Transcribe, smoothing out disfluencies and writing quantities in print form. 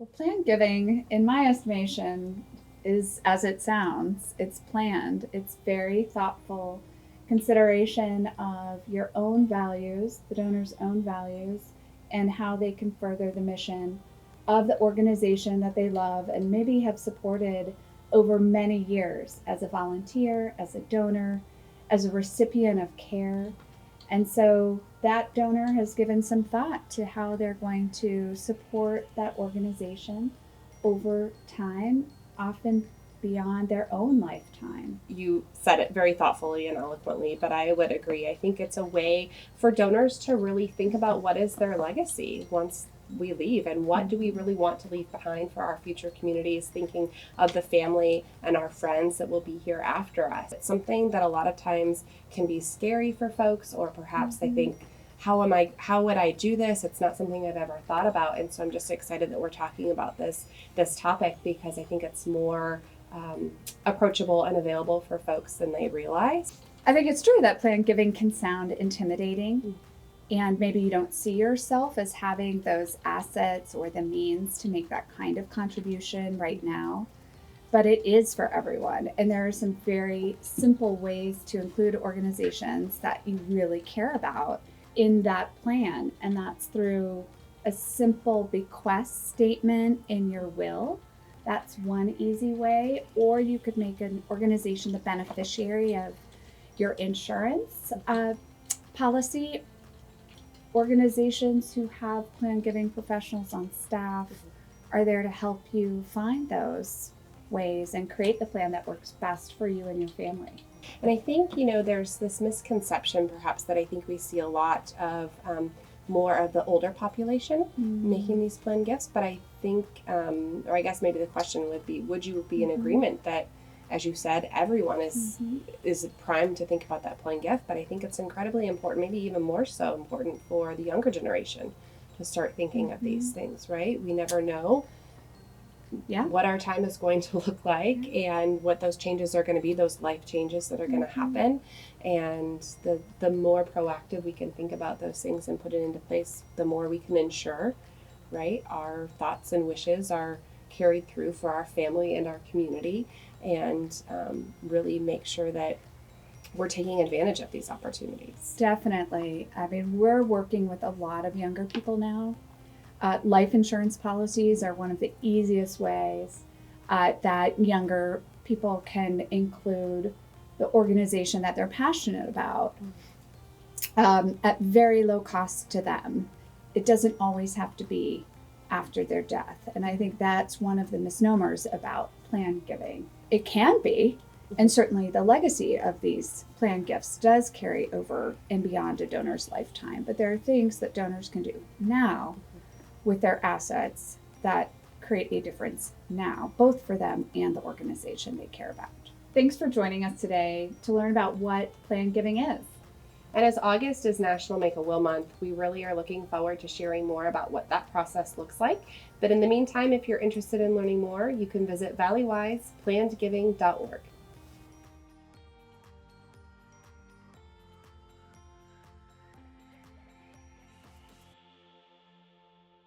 Well, planned giving, in my estimation, is as it sounds. It's planned. It's very thoughtful consideration of your own values, the donor's own values, and how they can further the mission of the organization that they love and maybe have supported over many years as a volunteer, as a donor, as a recipient of care. And so that donor has given some thought to how they're going to support that organization over time, often beyond their own lifetime. You said it very thoughtfully and eloquently, but I would agree. I think it's a way for donors to really think about what is their legacy once we leave and what do we really want to leave behind for our future communities, thinking of the family and our friends that will be here after us. It's something that a lot of times can be scary for folks, or perhaps they think, how would I do this? It's not something I've ever thought about. And so I'm just excited that we're talking about this topic, because I think it's more approachable and available for folks than they realize. I think it's true that planned giving can sound intimidating, and maybe you don't see yourself as having those assets or the means to make that kind of contribution right now. But it is for everyone. And there are some very simple ways to include organizations that you really care about in that plan. And that's through a simple bequest statement in your will. That's one easy way. Or you could make an organization the beneficiary of your insurance policy. Organizations who have planned giving professionals on staff are there to help you find those ways and create the plan that works best for you and your family. And I think, there's this misconception perhaps that I think we see a lot of more of the older population making these planned gifts. But I think, or I guess maybe the question would be, would you be in agreement that, as you said, everyone is primed to think about that planned gift? But I think it's incredibly important, maybe even more so important for the younger generation to start thinking of these things, right? We never know what our time is going to look like and what those changes are going to be, those life changes that are going to happen. And the more proactive we can think about those things and put it into place, the more we can ensure, right, our thoughts and wishes are carried through for our family and our community, and really make sure that we're taking advantage of these opportunities. Definitely. I mean, we're working with a lot of younger people now. Life insurance policies are one of the easiest ways that younger people can include the organization that they're passionate about at very low cost to them. It doesn't always have to be after their death. And I think that's one of the misnomers about planned giving. It can be, and certainly the legacy of these planned gifts does carry over and beyond a donor's lifetime. But there are things that donors can do now with their assets that create a difference now, both for them and the organization they care about. Thanks for joining us today to learn about what planned giving is. And as August is National Make a Will Month, we really are looking forward to sharing more about what that process looks like. But in the meantime, if you're interested in learning more, you can visit ValleywisePlannedGiving.org.